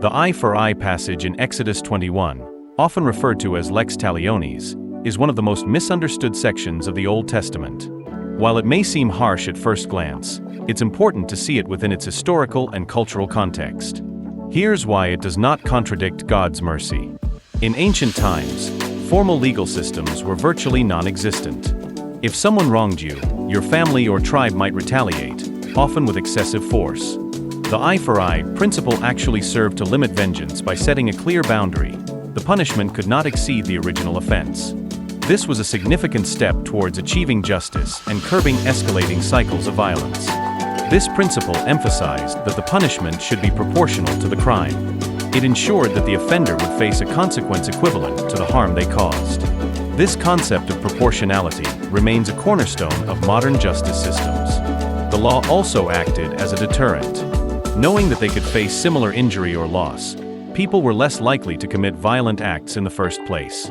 The eye for eye passage in Exodus 21, often referred to as lex talionis, is one of the most misunderstood sections of the Old Testament. While it may seem harsh at first glance, it's important to see it within its historical and cultural context. Here's why it does not contradict God's mercy. In ancient times, formal legal systems were virtually non-existent. If someone wronged you, your family or tribe might retaliate, often with excessive force. The eye for eye principle actually served to limit vengeance by setting a clear boundary. The punishment could not exceed the original offense. This was a significant step towards achieving justice and curbing escalating cycles of violence. This principle emphasized that the punishment should be proportional to the crime. It ensured that the offender would face a consequence equivalent to the harm they caused. This concept of proportionality remains a cornerstone of modern justice systems. The law also acted as a deterrent. Knowing that they could face similar injury or loss, people were less likely to commit violent acts in the first place.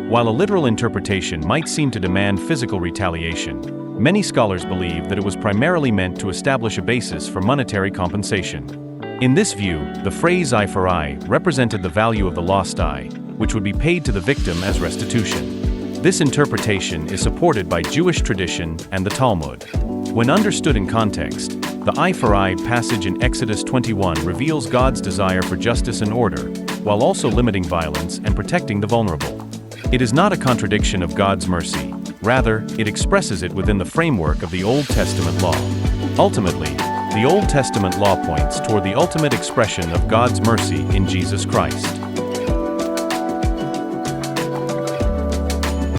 While a literal interpretation might seem to demand physical retaliation, many scholars believe that it was primarily meant to establish a basis for monetary compensation. In this view, the phrase eye for eye represented the value of the lost eye, which would be paid to the victim as restitution. This interpretation is supported by Jewish tradition and the Talmud. When understood in context, the eye for eye passage in Exodus 21 reveals God's desire for justice and order, while also limiting violence and protecting the vulnerable. It is not a contradiction of God's mercy, rather, it expresses it within the framework of the Old Testament law. Ultimately, the Old Testament law points toward the ultimate expression of God's mercy in Jesus Christ.